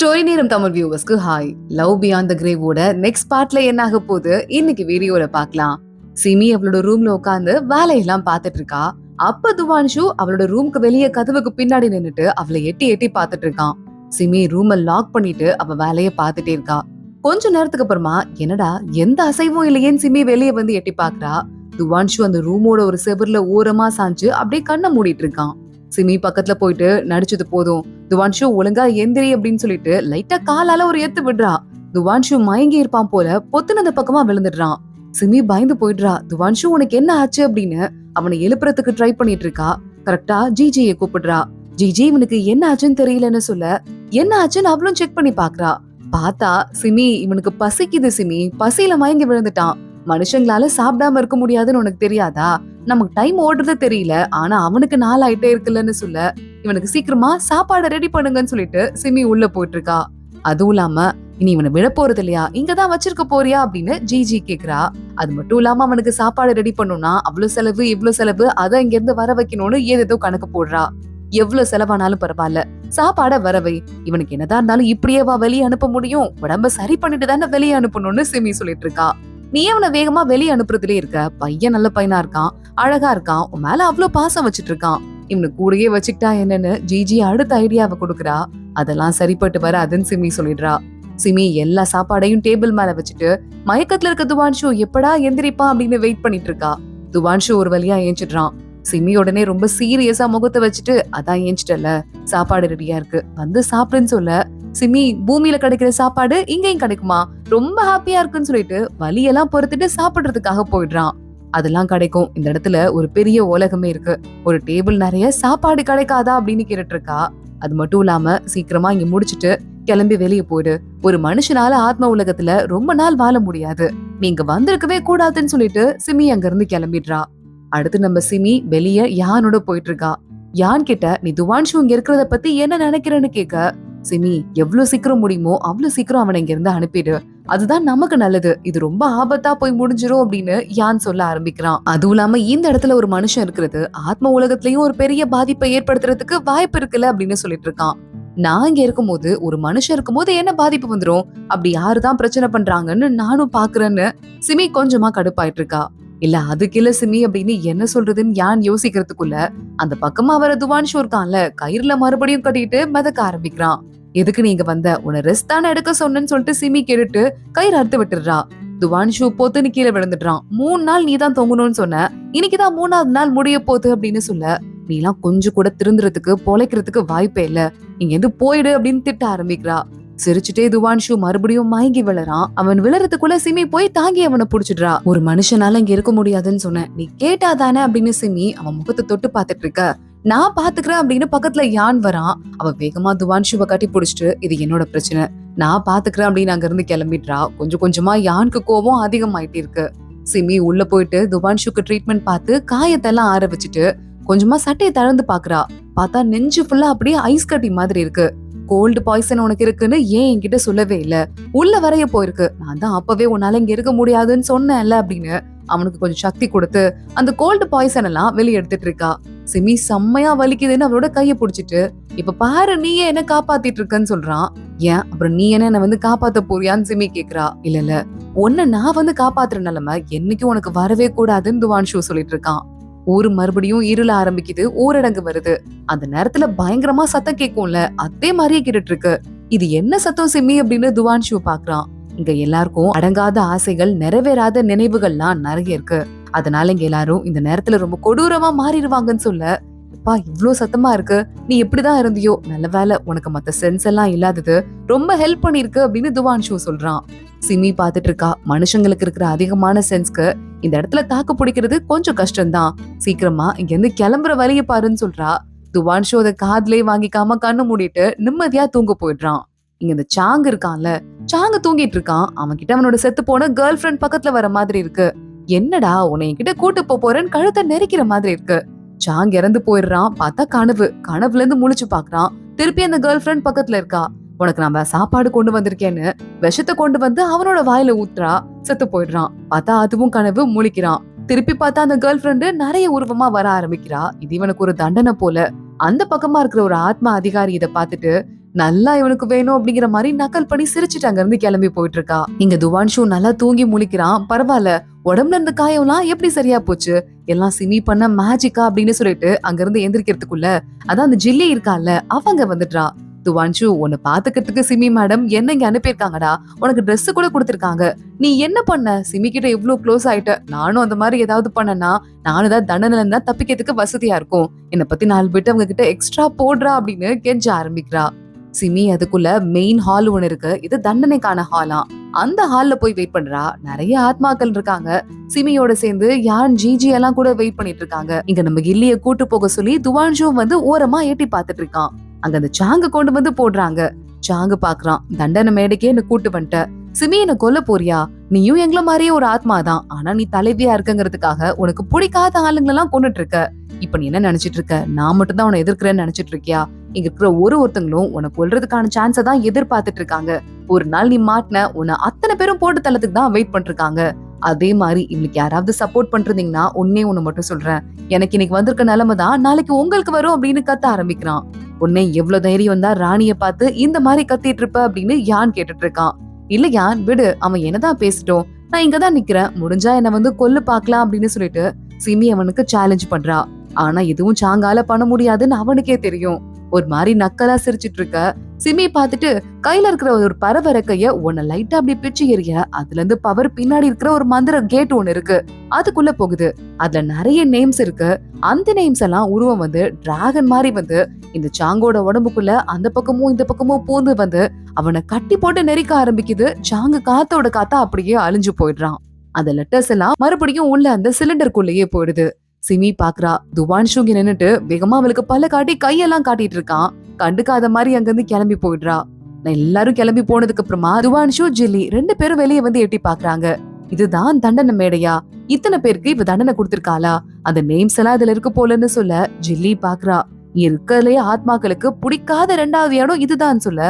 Story நேரம் தமிழ் வியூவர்ஸ்க்கு hi. Love beyond the கிரேவோட நெக்ஸ்ட் பார்ட்ல என்ன ஆக போகுது இன்னைக்கு வீடியோல பார்க்கலாம். சிமி அவளோட ரூம்ல உட்காந்து வேலையெல்லாம் பார்த்துட்டு இருக்கா. அப்ப துவான்ஷு அவளோட ரூம்க்கு வெளியே கதவுக்கு பின்னாடி நின்னுட்டு அவளை எட்டி எட்டி பார்த்துட்டு இருக்கான். சிமி ரூமை லாக் பண்ணிட்டு அவ வேலைய பார்த்துட்டே இருக்கா. கொஞ்ச நேரத்துக்கு அப்புறமா என்னடா எந்த அசைவும் இல்லையேன்னு சிமி வெளியே வந்து எட்டி பாக்குறா. துவான்ஷு அந்த ரூமோட ஒரு செவர்ல ஓரமா சாஞ்சு அப்படியே கண்ணை மூடிட்டு இருக்கான். சிமி பக்கத்துல போயிட்டு நடிச்சது போதும், துவான்ஷு ஒழுங்கா எந்திரி அப்படின்னு சொல்லிட்டு லைட்டா காலால ஒரு எத்து விடுறா. துவான்ஷு மயங்கி இருப்பான் போல பொத்துன அந்த பக்கமா விழுந்துடுறான். சிமி பயந்து போயிடுறா. துவான்ஷு உனக்கு என்ன ஆச்சு அப்படின்னு அவனை எழுப்புறதுக்கு ட்ரை பண்ணிட்டு இருக்கா. கரெக்டா ஜிஜியை கூப்பிடுறா. ஜிஜி இவனுக்கு என்ன ஆச்சுன்னு தெரியலன்னு சொல்ல என்ன ஆச்சுன்னு அவளும் செக் பண்ணி பாக்குறா. பார்த்தா சிமி இவனுக்கு பசிக்குது, சிமி பசியில மயங்கி விழுந்துட்டான். மனுஷங்களால சாப்பிடாம இருக்க முடியாதுன்னு உனக்கு தெரியாதா? நமக்கு டைம் ஓடுறது தெரியல, ஆனா அவனுக்கு நாள் ஆயிட்டே இருக்குல்லன்னு சொல்ல இவனுக்கு சீக்கிரமா சாப்பாடு ரெடி பண்ணுங்கன்னு சொல்லிட்டு சிமி உள்ள போயிட்டு இருக்கா. அதுவும் இல்லாம இனி இவனை விட போறது இல்லையா, இங்கதான் வச்சிருக்க போறியா அப்படின்னு ஜிஜி கேக்குறா. அது மட்டும் இல்லாம அவனுக்கு சாப்பாடு ரெடி பண்ணும்னா அவ்வளவு செலவு இவ்வளவு செலவு, அதை இங்க இருந்து வர வைக்கணும்னு ஏதேதோ கணக்கு போடுறா. எவ்வளவு செலவானாலும் பரவாயில்ல, சாப்பாட வரவை. இவனுக்கு என்னதான் இருந்தாலும் இப்படியேவா வெளியே அனுப்ப முடியும்? உடம்ப சரி பண்ணிட்டு தானே வெளியே அனுப்பணும்னு சிமி சொல்லிட்டு இருக்கா. நீ அவனை வேகமா வெளியே அனுப்புறதுலே இருக்க. பையன் நல்ல பையனா இருக்கான், அழகா இருக்கான், உன் மேல அவ்வளவு பாசம் வச்சிட்டு இருக்கான். இவனு கூடயே வச்சுக்கிட்டா என்னன்னு ஜிஜி அடுத்த ஐடியாவை கொடுக்குறா. அதெல்லாம் சரிப்பட்டு வர அதுன்னு சிமி சொல்லிடுறா. சிமி எல்லா சாப்பாடையும் டேபிள் மேல வச்சுட்டு மயக்கத்துல இருக்க துவான்ஷு எப்படா எந்திரிப்பான் அப்படின்னு வெயிட் பண்ணிட்டு இருக்கா. துவான்ஷு ஒரு வழியா ஏஞ்சிடுறான். சிமி உடனே ரொம்ப சீரியஸா முகத்தை வச்சுட்டு அதான் ஏஞ்சிட்டல, சாப்பாடு ரெடியா இருக்கு, வந்து சாப்பிடுன்னு சொல்ல சிமி பூமியில கிடைக்கிற சாப்பாடு இங்கேயும் கிடைக்குமா, ரொம்ப ஹாப்பியா இருக்குன்னு சொல்லிட்டு வலியெல்லாம் பொறுத்துட்டு சாப்பிடுறதுக்காக போயிடுறான். அதெல்லாம் கிடைக்கும், இந்த இடத்துல ஒரு பெரிய உலகமே இருக்கு, ஒரு டேபிள் நிறைய சாப்பாடு கிடைக்காதா அப்படின்னு கேட்டுட்டு இருக்கா. அது மட்டும் இல்லாம சீக்கிரமா இங்க முடிச்சிட்டு கிளம்பி வெளியே போயிடு. ஒரு மனுஷனால ஆத்ம உலகத்துல ரொம்ப நாள் வாழ முடியாது, நீங்க வந்திருக்கவே கூடாதுன்னு சொல்லிட்டு சிமி அங்க இருந்து கிளம்பிடுறா. அடுத்து நம்ம சிமி வெளிய யானோட போயிட்டு இருக்கா. யான் கிட்ட நீ துவான்ஷு இங்க இருக்கிறத பத்தி என்ன நினைக்கிறேன்னு கேட்க, சிமி எவ்வளவு சீக்கிரம் முடியுமோ அவ்வளவு சீக்கிரம் அவனை இங்க இருந்து அனுப்பிடு, அதுதான் நமக்கு நல்லது, இது ரொம்ப ஆபத்தா போய் முடிஞ்சிரும் அப்படின்னு யான் சொல்ல ஆரம்பிக்கிறான். அதுவும் இல்லாம இந்த இடத்துல ஒரு மனுஷன் இருக்கிறது ஆத்ம உலகத்திலயும் ஒரு பெரிய பாதிப்பை ஏற்படுத்துறதுக்கு வாய்ப்பு இருக்குல்ல அப்படின்னு சொல்லிட்டு இருக்கான். நான் இங்க இருக்கும்போது ஒரு மனுஷன் இருக்கும்போது என்ன பாதிப்பு வந்துரும், அப்படி யாருதான் பிரச்சனை பண்றாங்கன்னு நானும் பாக்குறேன்னு சிமி கொஞ்சமா கடுப்பாயிட்டு இருக்கா. இல்ல அதுக்கு இல்ல சிமி அப்படின்னு என்ன சொல்றதுன்னு யான் யோசிக்கிறதுக்குள்ள அந்த பக்கமா வர துவான்ஷு இருக்கான்ல, கயிறுல மறுபடியும் கட்டிட்டு மிதக்க ஆரம்பிக்கிறான். எதுக்கு நீங்க வந்த, உன்னை ரெஸ்ட் தானே எடுக்க சொன்னேன்னு சொல்லிட்டு சிமி கேட்டுட்டு கயிறு அறுத்து விட்டுடுறா. துவான்ஷு போத்துன்னு கீழே விழுந்துடுறான். 3 நாள் நீ தான் தொங்கணும்னு சொன்ன, இன்னைக்குதான் 3ஆவது நாள் முடிய போகுது அப்படின்னு சொல்ல நீ எல்லாம் கொஞ்சம் கூட திருந்துறதுக்கு பொழைக்கிறதுக்கு வாய்ப்பே இல்ல, இங்க எது போயிடு அப்படின்னு திட்ட ஆரம்பிக்கிறா. சிரிச்சுட்டே துவான்ஷு மறுபடியும் மயங்கி விழறான். அவன் விழறதுக்குள்ள சிமி போய் தாங்கி அவனை புடிச்சிடுறா. ஒரு மனுஷனால இங்க இருக்க முடியாதுன்னு சொன்ன, நீ கேட்டாதானே அப்படின்னு சிமி அவன் முகத்தை தொட்டு பாத்துட்டு இருக்க. நான் பாத்துக்கிறேன் அப்படின்னு பக்கத்துல யான் வரான். அவ வேகமா துவான்ஷுவை கட்டி புடிச்சிட்டு இது என்னோட பிரச்சனை, நான் பாத்துக்கிறேன் அப்படின்னு அங்க இருந்து கிளம்பிடுறா. கொஞ்சம் கொஞ்சமா யானுக்கு கோபம் அதிகமாயிட்டே இருக்கு. சிமி உள்ள போயிட்டு துவான்ஷுக்கு ட்ரீட்மெண்ட் பார்த்து காயத்தெல்லாம் ஆற வச்சுட்டு கொஞ்சமா சட்டையை தளர்ந்து பாக்குறா. பார்த்தா நெஞ்சு ஃபுல்லா அப்படியே ஐஸ் கட்டி மாதிரி இருக்கு. கோல்டு பாய்சன் உனக்கு இருக்குன்னு ஏன் என்கிட்ட சொல்லவே இல்ல, உள்ள வரைய போயிருக்கு, நான் தான் அப்பவே உன்னால இங்க இருக்க முடியாதுன்னு சொன்னேன்ல அப்படின்னு அவனுக்கு கொஞ்சம் சக்தி கொடுத்து அந்த கோல்டு பாய்சன் எல்லாம் வெளியே எடுத்துட்டு இருக்கா. சிமி செம்மையா வலிக்குதுன்னு அவளோட கைய புடிச்சிட்டு இப்ப பாரு நீயே என்ன காப்பாத்திட்டு இருக்கன்னு சொல்றான். ஏன் அப்புறம் நீ என்ன வந்து காப்பாத்த போறியான்னு சிமி கேக்குறா. இல்ல உன்ன நான் வந்து காப்பாத்துற நிலைமை என்னைக்கும் உனக்கு வரவே கூடாதுன்னு துவான்ஷு சொல்லிட்டு இருக்கான். ஊரு மறுபடியும் இருள ஆரம்பிக்குது, ஊரடங்கு வருது. அந்த நேரத்துல பயங்கரமா சத்தம் கேட்கும்ல, அதே மாதிரியே கேட்டுட்டு இருக்கு. இது என்ன சத்தம் சிமி அப்படின்னு துவான்ஷு பாக்குறான். இங்க எல்லாருக்கும் அடங்காத ஆசைகள், நிறைவேறாத நினைவுகள்லாம் நிறைய இருக்கு, அதனால இங்க எல்லாரும் இந்த நேரத்துல ரொம்ப கொடூரமா மாறிடுவாங்கன்னு சொல்ல, அப்பா இவ்ளோ சத்தமா இருக்கு, நீ எப்படிதான் இருந்தியோ, நல்ல வேலை உனக்கு மத்த சென்ஸ் எல்லாம் இல்லாதது ரொம்ப ஹெல்ப் பண்ணிருக்கு அப்படின்னு துவான்ஷு சொல்றான். சிமி பாத்துட்டு இருக்கா. மனுஷங்களுக்கு இருக்கிற அதிகமான சென்ஸ்க்கு இந்த இடத்துல தாக்கு பிடிக்கிறது கொஞ்சம் கஷ்டம்தான், சீக்கிரமா இங்க இருந்து கிளம்புற வழிய பாருன்னு சொல்றா. துவான்ஷு அதை காதுலயே வாங்கிக்காம கண்ணு மூடிட்டு நிம்மதியா தூங்க போயிடுறான். இங்க இந்த சாங் இருக்கான்ல, சாங்க தூங்கிட்டு இருக்கான். அவன் கிட்ட அவனோட செத்து போன கேர்ள் ஃபிரெண்ட் பக்கத்துல வர மாதிரி இருக்கு. என்னடா உன்னை என்கிட்ட கூட்டு போறேன்னு கழுத்தை நெரிக்கிற மாதிரி இருக்கு. சாங் இறந்து போயிடுறான். பார்த்தா கனவுல இருந்து முழிச்சு பாக்குறான். திருப்பி அந்த கேர்ள் ஃபிரெண்ட் பக்கத்துல இருக்கா. உனக்கு நம்ம சாப்பாடு கொண்டு வந்திருக்கேன்னு விஷத்தை கொண்டு வந்து அவனோட வாயில ஊத்துறா. செத்து போயிடுறான். பார்த்தா அதுவும் கனவு, முழிக்கிறான். திருப்பி பார்த்தா அந்த கேர்ள் ஃபிரெண்டு நிறைய உருவமா வர ஆரம்பிக்கிறா. இது இவனுக்கு ஒரு தண்டனை போல. அந்த பக்கமா இருக்கிற ஒரு ஆத்மா அதிகாரி இதை பார்த்துட்டு நல்லா இவனுக்கு வேணும் அப்படிங்கிற மாதிரி நக்கல் பண்ணி சிரிச்சுட்டு அங்க இருந்து கிளம்பி போயிட்டு இருக்கா. இங்க துவான்ஷு நல்லா தூங்கி முழிக்கிறான். பரவாயில்ல, உடம்புல இருந்த காயம்லாம் எப்படி சரியா போச்சு, எல்லாம் சிமி பண்ண மேஜிக்கா அப்படின்னு சொல்லிட்டு அங்க இருந்து எந்திரிக்கிறதுக்குள்ள அதான் அந்த ஜில்லி இருக்கால அவங்க வந்துடுறா. துவான்ஷு, உன்னை பாத்துக்கிறதுக்கு சிமி மேடம் என்ன இங்க அனுப்பியிருக்காங்கடா, உனக்கு ட்ரெஸ் கூட கொடுத்திருக்காங்க. நீ என்ன பண்ண, சிமி கிட்ட இவ்வளவு க்ளோஸ் ஆயிட்ட, நானும் அந்த மாதிரி ஏதாவது பண்ணனா நானும் தான் தண்டனை தான் தப்பிக்கிறதுக்கு வசதியா இருக்கும். என்னை பத்தி 4 பேட்டு அவங்க கிட்ட எக்ஸ்ட்ரா போடுறா அப்படின்னு கெஞ்ச ஆரம்பிக்கிறா. சிமி அதுக்குள்ள மெயின் ஹால் ஒண்ணு இருக்கு, இது தண்டனைக்கான ஹாலா. அந்த ஹால்ல போய் வெயிட் பண்றா. நிறைய ஆத்மாக்கள் இருக்காங்க. சிமியோட சேர்ந்து யான் ஜிஜி எல்லாம் கூட வெயிட் பண்ணிட்டு இருக்காங்க. இங்க நம்ம கில்லிய கூட்டு போக சொல்லி துவான்ஷும் வந்து ஓரமா எட்டி பாத்துட்டு இருக்கான். அங்க அந்த சாங்க கொண்டு வந்து போடுறாங்க. சாங்கு பாக்குறான், தண்டனை மேடைக்கே என்ன கூட்டு வந்துட்ட, சிமி என்ன கொல்ல போறியா, நீயும் எங்கள மாதிரியே ஒரு ஆத்மாதான், ஆனா நீ தலைவியா இருக்கங்கிறதுக்காக உனக்கு பிடிக்காத ஆளுங்களெல்லாம் கொண்டுட்டு இருக்க. இப்ப நீ என்ன நினைச்சிட்டு இருக்க, நான் மட்டும் தான் உன்னை எதிர்க்கிறேன்னு நினைச்சிட்டு இருக்கியா? இங்க இருக்கிற ஒருத்தங்களும் உனக்கு கொல்றதுக்கான சான்ஸை தான் எதிர்பார்த்துட்டு இருக்காங்க. ஒரு நாள் நீ மாட்டின, உன்னை அத்தனை பேரும் போட்டு தள்ளத்துக்கு தான் வெயிட் பண்ணிருக்காங்க. அதே மாதிரி இவனுக்கு யாராவது சப்போர்ட் பண்றீங்கன்னா ஒன்னு மட்டும் சொல்றேன், எனக்கு இன்னைக்கு வந்திருக்க நிலைமை தான் நாளைக்கு உங்களுக்கு வரும் அப்படின்னு கத்த ஆரம்பிக்கிறான். உன்னை எவ்வளவு தைரியம் தான் ராணிய பார்த்து இந்த மாதிரி கத்திட்டு இருப்ப அப்படின்னு யான் கேட்டுட்டு இருக்கான். இல்ல யான் விடு, அவன் என்னதான் பேசிட்டோம், நான் இங்கதான் நிக்கிறேன், முடிஞ்சா என்ன வந்து கொல்லு பாக்கலாம் அப்படின்னு சொல்லிட்டு சிமி அவனுக்கு சேலஞ்ச் பண்றா. ஆனா எதுவும் சாங்கால பண்ண முடியாதுன்னு அவனுக்கே தெரியும். ஒரு மாதிரி நக்கலா சிரிச்சிட்டு இருக்க சிமி பாத்துட்டு கையில இருக்கிற ஒரு பறவை ரெக்கைய உன்னை லைட்டா அப்படி பிச்சு எறிய, அதுல இருந்து பவர் பின்னாடி இருக்கிற ஒரு மந்திர கேட் ஒண்ணு இருக்கு, அதுக்குள்ள போகுது. அதுல நிறைய நேம்ஸ் இருக்கு. அந்த நேம்ஸ் எல்லாம் உருவம் வந்து டிராகன் மாதிரி வந்து இந்த சாங்கோட உடம்புக்குள்ள அந்த பக்கமும் இந்த பக்கமும் பூந்து வந்து அவனை கட்டி போட்டு நெரிக்க ஆரம்பிக்குது. சாங்கு காத்தோட காத்தா அப்படியே அழிஞ்சு போயிடுறான். அந்த லெட்டர்ஸ் எல்லாம் மறுபடியும் உள்ள அந்த சிலிண்டருக்குள்ளேயே போயிடுது. சிமி பாக்குறா. துவான்ஷு நின்னுட்டு வேகமா அவளுக்கு பல்ல காட்டி கையெல்லாம் காட்டிட்டு இருக்கான். கண்டுக்காத மாதிரி அங்க இருந்து கிளம்பி போயிடுறா. எல்லாரும் கிளம்பி போனதுக்கு அப்புறமா துவான்ஷு ஜில்லி 2 பேரும் வெளியே வந்து எட்டி பாக்குறாங்க. இதுதான் தண்டனை மேடையா, இத்தனை பேருக்கு இவ தண்டனை கொடுத்திருக்காளா, அந்த நேம்ஸ் எல்லாம் இதுல இருக்கு போலன்னு சொல்ல ஜில்லி பாக்குறா. இருக்கலே ஆத்மாக்களுக்கு பிடிக்காத 2வது இடம் இதுதான் சொல்ல,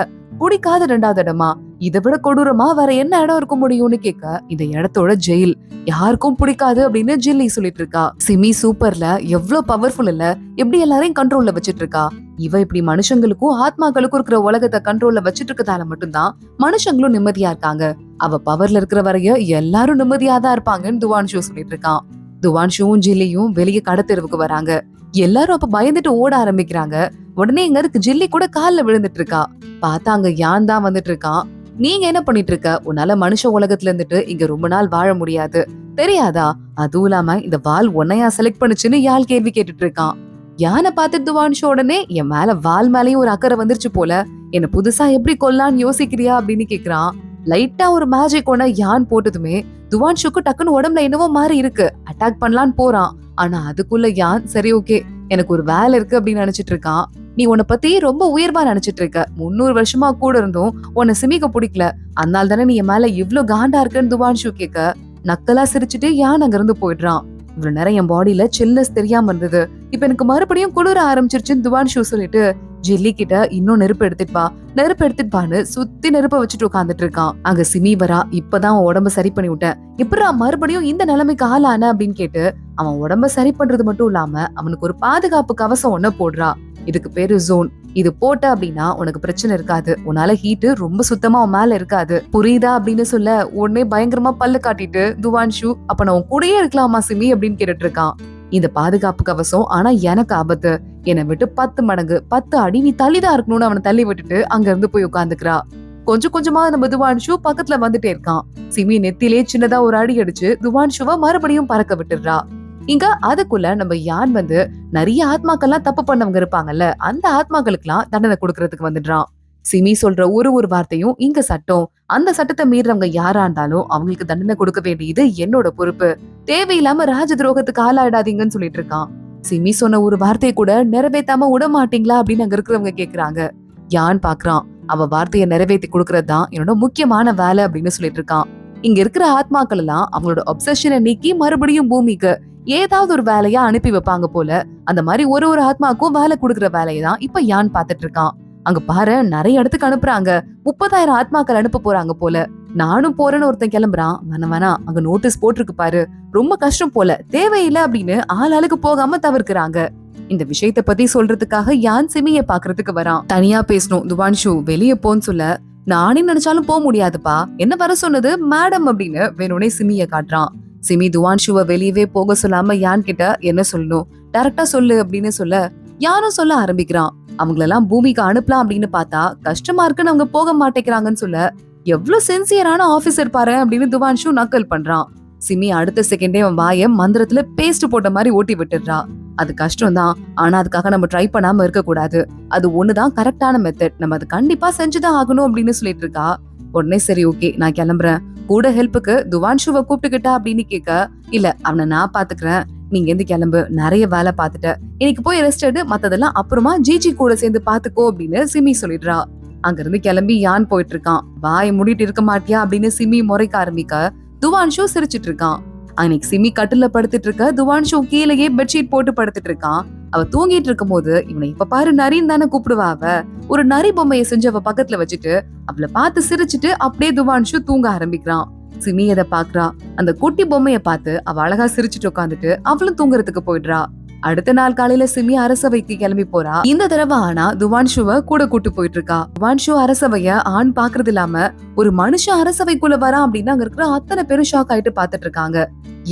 பிடிக்காத 2வது இடமா, இதை விட கொடூரமா வேற என்ன இடம் இருக்க முடியும்னு கேட்க, இந்த இடத்தோட ஜெயில் யாருக்கும் பிடிக்காது அப்படின்னு ஜில்லி சொல்லிட்டு இருக்கா. சிமி சூப்பர்ல, எவ்வளவு பவர்ஃபுல் இல்ல, எப்படி எல்லாரையும் கண்ட்ரோல்ல வச்சிட்டு இருக்கா. இவ இப்படி மனுஷங்களுக்கும் ஆத்மாக்களுக்கும் இருக்கிற உலகத்தை கண்ட்ரோல்ல வச்சிட்டு இருக்கதால மட்டும்தான் மனுஷங்களும் நிம்மதியா இருக்காங்க. அவ பவர்ல இருக்கிற வரைய எல்லாரும் நிம்மதியாதான் இருப்பாங்கன்னு துவான்ஷு சொல்லிட்டு இருக்கான். துவான்ஷுவும் ஜில்லியும் வெளியே கடத்தெருவுக்கு வராங்க. எல்லாரும் அப்ப பயந்துட்டு ஓட ஆரம்பிக்கிறாங்க. உடனே இங்க இருக்கு ஜில்லி கூட கால்ல விழுந்துட்டு இருக்கா. பார்த்தா அங்க யான் தான் வந்துட்டு இருக்கான். நீங்க என்ன பண்ணிட்டு இருக்க, உன்னால மனுஷ உலகத்துல இருந்துட்டு இங்க ரொம்ப நாள் வாழ முடியாது தெரியாதா, அதுவும் இல்லாம இந்த வால் உன்னையா செலக்ட் பண்ணுச்சுன்னு யாழ் கேள்வி கேட்டுட்டு இருக்கான். யானை பார்த்து துவான்ஷு உடனே என் மேல வால் மேலயும் ஒரு அக்கறை வந்துருச்சு போல, என்ன புதுசா எப்படி கொல்லான்னு யோசிக்கிறியா அப்படின்னு கேக்குறான். லைட்டா ஒரு மேஜிக் ஒண்ண யான் போட்டதுமே துவான்ஷுக்கு டக்குன்னு உடம்புல என்னவோ மாறி இருக்கு. அட்டாக் பண்ணலான்னு போறான். ஆனா அதுக்குள்ள யான் சரி ஓகே எனக்கு ஒரு வேலை இருக்கு அப்படின்னு நினைச்சிட்டு இருக்கான். நீ உன்னை பத்தி ரொம்ப உயர்வா நினைச்சிட்டு இருக்க, 300 வருஷமா கூட இருந்தும் உன்னை சிமிக்க பிடிக்கல, அதனால தானே நீ என் மேல இவ்ளோ காண்டா இருக்குன்னு துவான்ஷு கேட்க, நக்கலா சிரிச்சுட்டு யான் அங்க இருந்து போயிடுறான். இவ்வளவு நேரம் என் பாடியில சில்னஸ் தெரியாம இருந்தது, இப்ப எனக்கு மறுபடியும் குளிர ஆரம்பிச்சிருச்சுன்னு துவான்ஷு சொல்லிட்டு ஜில்லி கிட்ட இன்னும் நெருப்பு எடுத்துட்டு வான்னு சுத்தி நெருப்ப வச்சுட்டு உட்காந்துட்டு இருக்கான். அங்க சிமி வரா. இப்பதான் அவன் உடம்ப சரி பண்ணி விட்டேன், இப்படா மறுபடியும் இந்த நிலைமைக்கு ஆளான அப்படின்னு கேட்டு அவன் உடம்ப சரி பண்றது மட்டும் இல்லாம அவனுக்கு ஒரு பாதுகாப்பு கவசம் ஒண்ணு போடுறா. இதுக்கு பேரு ஜோன். இது போட்ட அப்படின்னா உனக்கு பிரச்சனை இருக்காது, உன்னால ஹீட் ரொம்ப சுத்தமா உன் மேல இருக்காது, புரியுதா அப்படின்னு சொல்ல உடனே பயங்கரமா பல்லு காட்டிட்டு துவான்ஷு அப்ப நான் உன் கூடயே இருக்கலாமா சிமி அப்படின்னு கேட்டுட்டு இருக்கான். இந்த பாதுகாப்பு கவசம் ஆனா எனக்கு ஆபத்து, என்னை விட்டு 10 மடங்கு 10 அடி நீ தள்ளிதான் இருக்கணும்னு அவனை தள்ளி விட்டுட்டு அங்க இருந்து போய் உட்காந்துக்கிறா. கொஞ்சம் கொஞ்சமா நம்ம துவான்ஷு பக்கத்துல வந்துட்டே இருக்கான். சிமி நெத்திலே சின்னதா ஒரு அடி அடிச்சு துவான்ஷுவ மறுபடியும் பறக்க விட்டுடுறா. இங்க அதுக்குள்ள நம்ம யான் வந்து நிறைய ஆத்மாக்கள்லாம் தப்பு பண்ணவங்க இருப்பாங்கல்ல, அந்த ஆத்மாக்களுக்கு எல்லாம் தண்டனை கொடுக்கறதுக்கு வந்துடுறான். சிமி சொல்ற ஒரு வார்த்தையும் இங்க சட்டம், அந்த சட்டத்தை மீறவங்க யாரா இருந்தாலும் அவங்களுக்கு தண்டனை கொடுக்க வேண்டியது என்னோட பொறுப்பு, தேவையில்லாம ராஜ துரோகத்துக்கு ஆளாயிடாதீங்கன்னு சொல்லிட்டு இருக்கான். சிமி சொன்ன ஒரு வார்த்தையை கூட நிறைவேற்றாம விட மாட்டீங்களா அப்படின்னு அங்க இருக்கிறவங்க கேக்குறாங்க. யான் பாக்குறான், அவ வார்த்தையை நிறைவேற்றி கொடுக்கறதுதான் என்னோட முக்கியமான வேலை அப்படின்னு சொல்லிட்டு இருக்கான். இங்க இருக்கிற ஆத்மாக்கள் எல்லாம் அவங்களோட அப்சஷனை நீக்கி மறுபடியும் பூமிக்கு ஏதாவது ஒரு வேலையா அனுப்பி வைப்பாங்க போல, அந்த மாதிரி ஒரு ஆத்மாக்கும் வேலை கொடுக்கற வேலையை தான் இப்ப யான் பாத்துட்டு இருக்கான். அங்க பாரு நிறைய இடத்துக்கு அனுப்புறாங்க, 30,000 ஆத்மாக்கள் அனுப்ப போறாங்க போல, நானும் போறேன்னு ஒருத்தன் கிளம்புறான். வேணா அங்க நோட்டீஸ் போட்டிருக்கு பாரு, ரொம்ப கஷ்டம் போல, தேவையில்லை அப்படின்னு ஆளுக்கு போகாம தவிர்க்கிறாங்க. இந்த விஷயத்த பத்தி சொல்றதுக்காக யான் சிமிய பாக்குறதுக்கு வரான். தனியா பேசணும் துவான்ஷு, வெளிய போன்னு சொல்ல, நானே நினைச்சாலும் போக முடியாதுப்பா, என்ன வர சொன்னது மேடம் அப்படின்னு வேணும்னே சிமிய காட்டுறான். சிமி துவான்ஷுவ வெளியவே போக சொல்லாம யான் கிட்ட என்ன சொல்லணும் டைரக்டா சொல்லு அப்படின்னு சொல்ல, யாரும் சொல்ல ஆரம்பிக்கிறான். அவங்களெல்லாம் பூமிக்கு அனுப்பலாம் அப்படின்னு பார்த்தா கஷ்டமா இருக்குன்னு அவங்க போக மாட்டேங்கிறாங்கன்னு சொல்ல, எவ்வளவு சின்சியரான ஆபீசர் பாரு அப்படின்னு துவான்ஷு நக்கல் பண்றான். சிமி அடுத்த செகண்டே அவன் வாய மந்திரத்துல பேஸ்ட் போட்ட மாதிரி ஓட்டி விட்டுடுறா. அது கஷ்டம் தான், ஆனா அதுக்காக நம்ம ட்ரை பண்ணாம இருக்க கூடாது. அது ஒண்ணுதான் கரெக்டான மெத்தட், நம்ம அது கண்டிப்பா செஞ்சுதான் ஆகணும் அப்படின்னு சொல்லிட்டு இருக்கா. உடனே சரி ஓகே நான் கிளம்புறேன், கூட ஹெல்ப்புக்கு துவான்ஷுவை கூப்பிட்டுக்கிட்டா அப்படின்னு கேட்க, இல்ல அவனை நான் பாத்துக்கிறேன், நீங்க எந்த கிளம்பு, நிறைய வேலை பாத்துட்ட, இன்னைக்கு போய் ரெஸ்ட் எடு, மத்ததெல்லாம் அப்புறமா ஜிஜி கூட சேர்ந்து பாத்துக்கோ அப்படின்னு சிமி சொல்லிடுறா. அங்க இருந்து கிளம்பி யான் போயிட்டு இருக்கான். வாய் மூடிட்டு இருக்க மாட்டியா அப்படின்னு சிமி முறைக்க ஆரம்பிக்க துவான்ஷு சிரிச்சிட்டு இருக்கான். அன்னைக்கு சிமி கட்டுல படுத்துட்டு இருக்க துவான்ஷு கீழேயே பெட்ஷீட் போட்டு படுத்துட்டு இருக்கான். அவ தூங்கிட்டு இருக்கும் போது இவனை இப்ப பாரு நரின்னு தானே கூப்பிடுவா அவ, ஒரு நரி பொம்மையை செஞ்சு அவ பக்கத்துல வச்சுட்டு அவளை பார்த்து சிரிச்சுட்டு அப்படியே துவான்ஷு தூங்க ஆரம்பிக்கிறான். சிமி எதை பாக்குறா, அந்த குட்டி பொம்மைய பார்த்து அவ அழகா சிரிச்சுட்டு உட்காந்துட்டு அவளும் தூங்குறதுக்கு போயிடுறா. அடுத்த நாள் காலையில சிமி அரசவைக்கு கிளம்பி போறா. இந்த தடவை ஆனா துவான்ஷுவ கூட கூட்டு போயிட்டு இருக்கா. துவான்ஷு அரசவைய ஆண் பாக்குறது இல்லாம ஒரு மனுஷன் அரசவைக்குள்ள வரா அப்படின்னு அங்க இருக்கிற அத்தனை பேரும் ஷாக் ஆயிட்டு பாத்துட்டு இருக்காங்க.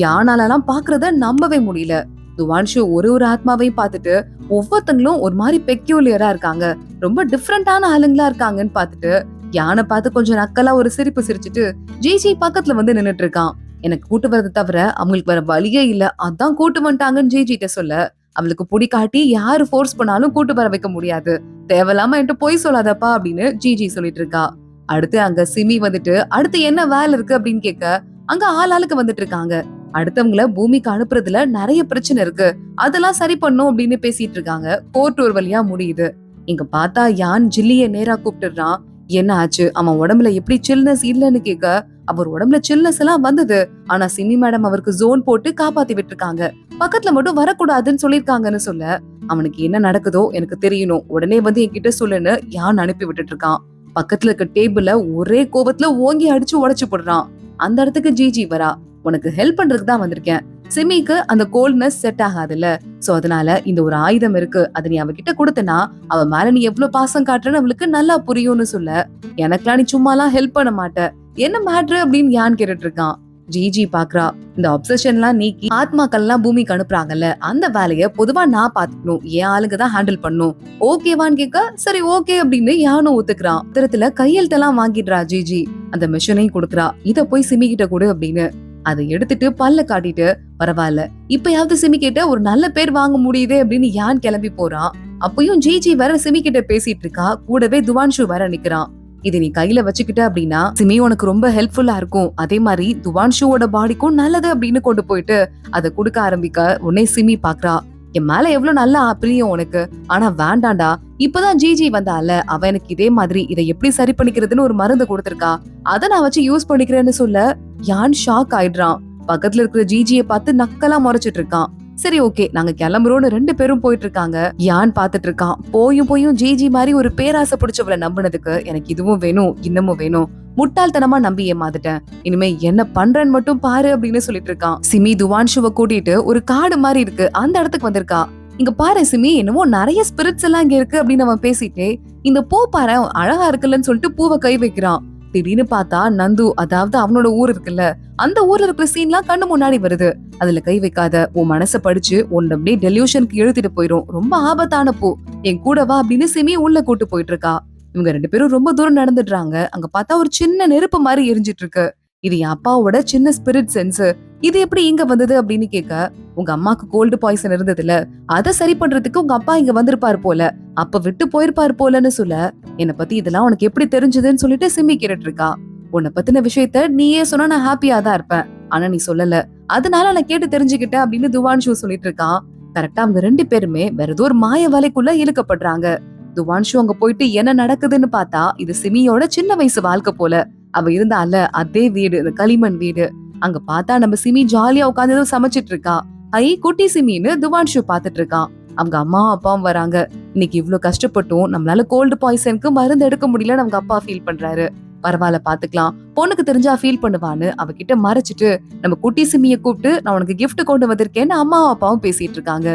யானாலலாம் பாக்குறத நம்பவே முடியல. துவான்ஷு ஒரு ஒரு ஆத்மாவையும் பார்த்துட்டு ஒவ்வொருத்தங்களும் ஒரு மாதிரி பெக்யூலியரா இருக்காங்க, ரொம்ப டிஃப்ரெண்டான ஆளுங்களா இருக்காங்கன்னு பாத்துட்டு யானை பார்த்து கொஞ்சம் நக்கலா ஒரு சிரிப்பு சிரிச்சுட்டு ஜிஜி பக்கத்துல வந்து நின்னுட்டு இருக்கான். எனக்கு கூட்டு வரதை தவிர அவங்களுக்கு வேற வழியே இல்ல, அதான் கூட்டு வந்துட்டாங்கன்னு ஜிஜிட்ட சொல்ல, அவளுக்கு புடி காட்டி யாரு ஃபோர்ஸ் பண்ணாலும் கூட்டு வர வைக்க முடியாது, தேவையில்லாம என்கிட்ட போய் சொல்லாதப்பா அப்படின்னு ஜிஜி சொல்லிட்டு இருக்கா. அடுத்து அங்க சிமி வந்துட்டு அடுத்து என்ன வேலை இருக்கு அப்படின்னு கேட்க, அங்க ஆளுக்கு வந்துட்டு இருக்காங்க. அடுத்தவங்கள பூமிக்கு அனுப்புறதுல நிறைய பிரச்சனை இருக்கு, அதெல்லாம் சரி பண்ணும் அப்படின்னு பேசிட்டு இருக்காங்க. கோர்ட் ஒரு வழியா முடியுது. இங்க பார்த்தா யான் ஜில்லிய நேரா கூப்பிட்டுறான். என்ன ஆச்சு, அவன் உடம்புல எப்படி சில்னஸ் இல்லன்னு கேட்க, அவர் உடம்புல சில்னஸ் எல்லாம் வந்தது, ஆனா சிமி மேடம் அவருக்கு ஜோன் போட்டு காப்பாத்தி விட்டுருக்காங்க, பக்கத்துல மட்டும் வரக்கூடாதுன்னு சொல்லிருக்காங்கன்னு சொல்ல, அவனுக்கு என்ன நடக்குதோ எனக்கு தெரியணும், உடனே வந்து என்கிட்ட சொல்லுன்னு யான் அனுப்பி விட்டுட்டு இருக்கான். பக்கத்துல இருக்க டேபிள ஒரே கோபத்துல ஓங்கி அடிச்சு உடைச்சு போடுறான். அந்த இடத்துக்கு ஜிஜி வரா. உனக்கு ஹெல்ப் பண்றதுக்கு தான் வந்திருக்கேன், சிமிக்கு அந்த கோல்ட்னஸ் செட் ஆகாதுல்ல, சோ அதனால இந்த ஒரு ஆயுதம் இருக்கு, அதை நீ அவகிட்ட கொடுத்தனா அவ மேல நீ எவ்வளவு பாசம் காட்டுறன்னு அவளுக்கு நல்லா புரியும்னு சொல்ல, எனக்கெல்லாம் நீ சும்மாலாம் ஹெல்ப் பண்ண மாட்ட, என்ன மேட்ரு அப்படின்னு யான் கேட்டுட்டு இருக்கான். ஜிஜி பாக்குறா, இந்த அப்சஷன்லாம் நீக்கி ஆத்மாக்கள் எல்லாம் பூமிக்கு அனுப்புறாங்கல்ல, அந்த வேலைய பொதுவா நான் பாத்துக்கணும், என் ஆளுங்க தான் ஹேண்டில் பண்ணும், ஓகேவான்னு கேட்க சரி ஓகே அப்படின்னு யானும் ஒத்துக்கிறான். திரத்துல கையெழுத்தெல்லாம் வாங்கிடுறா ஜிஜி. அந்த மிஷனையும் கொடுக்குறா, இத போய் சிமி கிட்ட கொடு அப்படின்னு. அதை எடுத்துட்டு பல்ல காட்டிட்டு, பரவாயில்ல இப்பயாவது சிமி கிட்ட ஒரு நல்ல பேர் வாங்க முடியுதே அப்படின்னு யான் கிளம்பி போறான். அப்பயும் ஜிஜி வேற சிமி கிட்ட பேசிட்டு இருக்கா, கூடவே துவான்ஷு வேற நிக்கிறான். இது நீ கையில வச்சுக்கிட்ட அப்படின்னா சிமி உனக்கு ரொம்ப ஹெல்ப்ஃபுல்லா இருக்கும், அதே மாதிரி துவான்ஷுவோட பாடிக்கும் நல்லது அப்படின்னு கொண்டு போயிட்டு அதை கொடுக்க ஆரம்பிக்க, உடனே சிமி பாக்குறா, என் மேல எவ்வளவு நல்ல பிரியம் உனக்கு, ஆனா வேண்டாண்டா, இப்பதான் ஜிஜி வந்தால அவ எனக்கு இதே மாதிரி இதை எப்படி சரி பண்ணிக்கிறதுன்னு ஒரு மருந்து கொடுத்திருக்கா, அதை நான் வச்சு யூஸ் பண்ணிக்கிறேன்னு சொல்ல யான் ஷாக் ஆயிடுறான். பக்கத்துல இருக்கிற ஜிஜியை பார்த்து நக்கலா முறைச்சிட்டு இருக்கான். சரி ஓகே நாங்க கிளம்புறோம்னு ரெண்டு பேரும் போயிட்டு இருக்காங்க. யான் பாத்துட்டு இருக்கான். போயும் ஜிஜி மாதிரி ஒரு பேராசை பிடிச்சவளை நம்பினதுக்கு எனக்கு இதுவும் வேணும் இன்னமும் வேணும், முட்டாள்தனமா நம்பி ஏமாந்துட்டேன், இனிமே என்ன பண்றேன்னு மட்டும் பாரு அப்படின்னு சொல்லிட்டு இருக்கான். சிமி துவான்ஷுவை கூட்டிட்டு ஒரு காடு மாதிரி இருக்கு அந்த இடத்துக்கு வந்திருக்கா. இங்க பாரு சிமி, என்னமோ நிறைய ஸ்பிரிட்ஸ் எல்லாம் இங்க இருக்கு அப்படின்னு அவன் பேசிட்டே, இந்த பூ பாரு அழகா இருக்குல்லன்னு சொல்லிட்டு பூவை கை வைக்கிறான். திடீர்னு பார்த்தா நந்து, அதாவது அவனோட ஊர் இருக்குல்ல, அந்த ஊர்ல இருக்கிற சீன்லாம் கண்ணு முன்னாடி வருது. அதுல கை வைக்காத, உன் மனசை படிச்சு உன் அப்படியே டெலியூஷனுக்கு இழுத்துட்டு போயிரும், ரொம்ப ஆபத்தான பூ, என் கூட வா அப்படின்னு சிமி உள்ள கூட்டு போயிட்டு இருக்கா. இவங்க ரெண்டு பேரும் ரொம்ப தூரம் நடந்துடுறாங்க. அங்க பார்த்தா ஒரு சின்ன நெருப்பு மாதிரி எரிஞ்சிட்டு இருக்கு. இது என் அப்பாவோட சின்ன ஸ்பிரிட் சென்ஸ், இது எப்படி இங்க வந்தது அப்படின்னு கேட்க, உங்க அம்மாக்கு கோல்டு பாய்சன் இருந்ததுல, அதை சரி பண்றதுக்கு உங்க அப்பா இங்க வந்திருப்பாரு போல, அப்ப விட்டு போயிருப்பாரு போலன்னு சொல்ல, என்னை பத்தி இதெல்லாம் உனக்கு எப்படி தெரிஞ்சதுன்னு சொல்லிட்டு சிம்மி கேட்டுட்டு இருக்கா. உன்னை பத்தின விஷயத்த நீயே சொன்னா நான் ஹாப்பியா தான் இருப்பேன், ஆனா நீ சொல்லல, அதனால நான் கேட்டு தெரிஞ்சுக்கிட்டேன் அப்படின்னு துவான்ஷு சொல்லிட்டு இருக்கான். கரெக்டா அவங்க ரெண்டு பேருமே வேற ஏதோ ஒரு மாய வலைக்குள்ள இழுக்கப்படுறாங்க. துவான்ஷு அங்க போயிட்டு என்ன நடக்குதுன்னு பார்த்தா இது சிமியோட சின்ன வயசு வாழ்க்கை போல. அவ இருந்தால அதே வீடு, இந்த களிமண் வீடு. அங்க பார்த்தா நம்ம சிமி ஜாலியா உட்காந்து சமைச்சிட்டு இருக்கா. குட்டி சிமின்னு துவான்ஷு பாத்துட்டு இருக்கான். அவங்க அம்மா அப்பாவும் வராங்க. இன்னைக்கு இவ்வளவு கஷ்டப்பட்டும் நம்மளால கோல்டு பாய்சனுக்கு மருந்து எடுக்க முடியல அவங்க அப்பா ஃபீல் பண்றாரு. பரவாயில்ல பாத்துக்கலாம், பொண்ணுக்கு தெரிஞ்சா ஃபீல் பண்ணுவான்னு அவகிட்ட மறைச்சிட்டு நம்ம குட்டி சிமிய கூப்பிட்டு நான் உனக்கு கிஃப்ட் கொண்டு வந்திருக்கேன்னு அம்மா அப்பாவும் பேசிட்டு இருக்காங்க.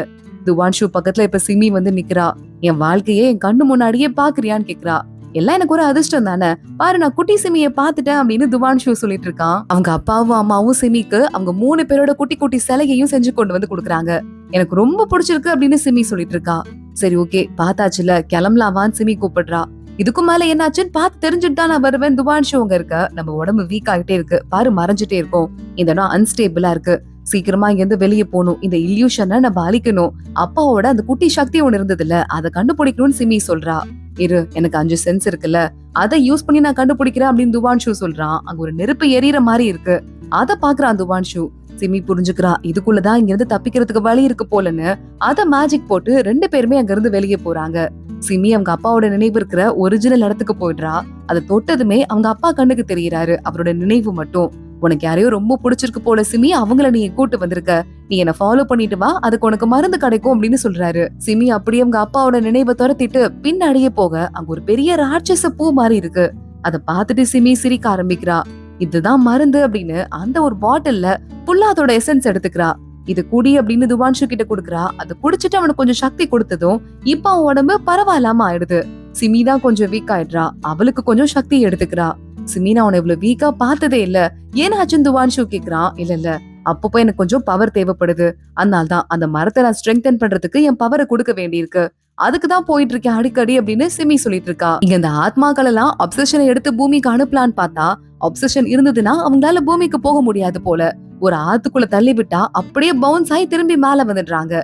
துவான்ஷு பக்கத்துல இப்ப சிமி வந்து நிக்கிறா. என் வாழ்க்கையே என் கண்ணு முன்னாடியே பாக்குறியான்னு கேக்குறா. எல்லாம் எனக்கு ஒரு அதிர்ஷ்டம் தானே, பாரு நான் குட்டி சிமிய பாத்துட்டேன் அப்படின்னு துவான்ஷு சொல்லிட்டு இருக்கான். அவங்க அப்பாவும் அம்மாவும் சிமிக்கு அவங்க 3 பேரோட குட்டி குட்டி சிலையையும் செஞ்சு கொண்டு வந்து கொடுக்குறாங்க. எனக்கு ரொம்ப பிடிச்சிருக்கு அப்படின்னு சிமி சொல்லிட்டு இருக்கா. சரி ஓகே பாத்தாச்சுல, கிளம்பலாவான்னு சிமி கூப்பிடுறா. இதுக்கும் மேல என்னாச்சுன்னு பார்த்து தெரிஞ்சுட்டு தான் நான் வருவேன். துவான்ஷு அங்க இருக்க, நம்ம உடம்பு வீக் ஆகிட்டே இருக்கு, பாரு மறைஞ்சிட்டே இருக்கும், இந்த இடம் அன்ஸ்டேபிளா இருக்கு, சீக்கிரமா இங்க இருந்து வெளியே போகணும், இந்த இல்யூஷனை நம்ம அழிக்கணும், அப்பாவோட அந்த குட்டி சக்தி ஒண்ணு இருந்ததுல அதை கண்டுபிடிக்கணும்னு சிமி சொல்றா. இரு, எனக்கு 5 சென்ஸ் இருக்குல்ல, அதை யூஸ் பண்ணி நான் கண்டுபிடிக்கிறேன் அப்படின்னு துவான்ஷு சொல்றான். அங்க ஒரு நெருப்பு எரியற மாதிரி இருக்கு, அத பாக்குறான் துவான்ஷு. சிமி புரிஞ்சுக்கிறா, இதுக்குள்ளதான் இங்க இருந்து தப்பிக்கிறதுக்கு வழி இருக்கு போலன்னு அத மேஜிக் போட்டு 2 பேருமே அங்க இருந்து வெளியே போறாங்க. சிமி அவங்க அப்பாவோட நினைவு இருக்கிற ஒரிஜினல் இடத்துக்கு போயிடுறா. அதை தொட்டதுமே அவங்க அப்பா கண்ணுக்கு தெரியறாரு அவரோட நினைவு மட்டும். உனக்கு யாரையோ ரொம்ப பிடிச்சிருக்கு போல சிமி, அவங்கள நீ கூட்டு வந்திருக்க, நீ என்ன ஃபாலோ பண்ணிட்டு வா, அதுக்கு உனக்கு மருந்து கிடைக்கும் அப்படின்னு சொல்றாரு. சிமி அப்படியே அவங்க அப்பாவோட நினைவை துரத்திட்டு பின்னாடியே போக அங்க ஒரு பெரிய ராட்சச பூ மாதிரி இருக்கு. அதை பார்த்துட்டு சிமி சிரிக்க ஆரம்பிக்கிறா. இதுதான் மருந்து அப்படின்னு அந்த ஒரு பாட்டில்ல ஃபுல்லா அதோட எசன்ஸ் எடுத்துக்கிறா. இது குடி அப்படின்னு துவான்ஷு கிட்ட குடுக்குறா. அதை குடிச்சிட்டு அவனுக்கு கொஞ்சம் சக்தி கொடுத்ததும் இப்ப அவன் உடம்பு பரவாயில்லாம ஆயிடுது. சிமி தான் கொஞ்சம் வீக் ஆயிடுறா, அவளுக்கு கொஞ்சம் சக்தி எடுத்துக்கிறா. சிமி நான் உன இவ்வளவு வீக்கா பார்த்ததே இல்ல, ஏன்னாச்சுன்னு துவான்ஷு கேக்குறான். இல்ல அப்பப்போ எனக்கு கொஞ்சம் பவர் தேவைப்படுது, அதனால்தான் அந்த மரத்தை நான் ஸ்ட்ரெங்தன் பண்றதுக்கு என் பவரை கொடுக்க வேண்டியிருக்கு, அதுக்குதான் போயிட்டு இருக்கேன் அடிக்கடி அப்படின்னு சிமி சொல்லிட்டு இருக்கா. இங்க இந்த ஆத்மாக்கள் எல்லாம் அப்சஷனை எடுத்து பூமிக்கு அனுப்பலான்னு பார்த்தா, அப்சஷன் இருந்ததுன்னா அவங்களால பூமிக்கு போக முடியாது போல, ஒரு ஆத்துக்குள்ள தள்ளி விட்டா அப்படியே பவுன்ஸ் ஆகி திரும்பி மேல வந்துடுறாங்க.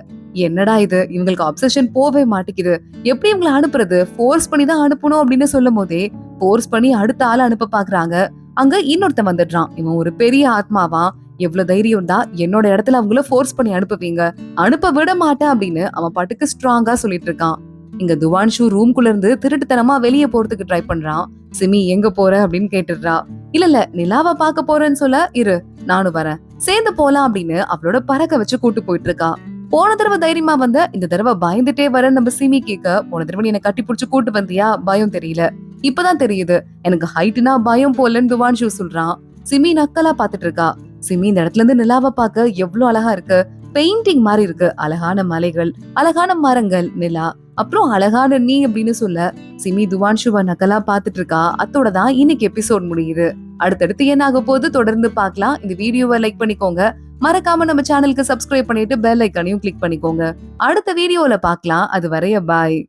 என்னடா இது, இவங்களுக்கு அப்சஷன் போவே மாட்டேங்குது, எப்படி இவங்களை அனுப்புறது, ஃபோர்ஸ் பண்ணி தான் அனுப்பணும் அப்படின்னு சொல்லும் போதே ஃபோர்ஸ் பண்ணி அடுத்த ஆள அனுப்ப பாக்குறாங்க. அங்க இன்னொருத்தன் வந்துடுறான். இவன் ஒரு பெரிய ஆத்மாவா, எவ்வளவு தைரியம் தான் என்னோட இடத்துல அவங்கள ஃபோர்ஸ் பண்ணி அனுப்புவீங்க, அனுப்ப விட மாட்டேன் அப்படின்னு அவன் பாட்டுக்கு ஸ்ட்ராங்கா சொல்லிட்டு இருக்கான். இங்க துவான்ஷு ரூம்குள்ள இருந்து திருட்டுத்தனமா வெளியே போறதுக்கு ட்ரை பண்றான். சிமி எங்க போற அப்படின்னு கேட்டுடுறா. இல்ல நிலாவை பார்க்க போறேன்னு சொல்ல, இரு நானும் வரேன், சேர்ந்து போலாம் அப்படின்னு அவளோட பறக்க வச்சு கூட்டு போயிட்டு இருக்கா. போன தடவை தைரியமா வந்த, இந்த தடவை பயந்துட்டே வர நம்ம சிமி கேட்க, போன தடவை நீ என்ன கட்டி புடிச்சு கூட்டு வந்தியா, பயம் தெரியல, இப்பதான் தெரியுது எனக்கு ஹைட்னா பயம் போலன்னு துவான்ஷு சொல்றான். சிமி நக்கலா பாத்துட்டு இருக்கா. சிமி இந்த இடத்துல இருந்து நிலாவை பார்க்க எவ்வளவு அழகா இருக்கு, பெயிண்டிங் மாதிரி இருக்கு, அழகான மலைகள், அழகான மரங்கள், நிலா, அப்புறம் அழகான நீ அப்படின்னு சொல்ல சிமி துவான்ஷுவ நக்கலா பாத்துட்டு இருக்கா. அத்தோட தான் இன்னைக்கு எபிசோட் முடியுது. அடுத்தடுத்து என்ன ஆக போது தொடர்ந்து பார்க்கலாம். இந்த வீடியோவை லைக் பண்ணிக்கோங்க, மறக்காம நம்ம சேனலுக்கு சப்ஸ்கிரைப் பண்ணிட்டு பெல் ஐக்கானையும் கிளிக் பண்ணிக்கோங்க. அடுத்த வீடியோல பார்க்கலாம். அது வரைய பாய்.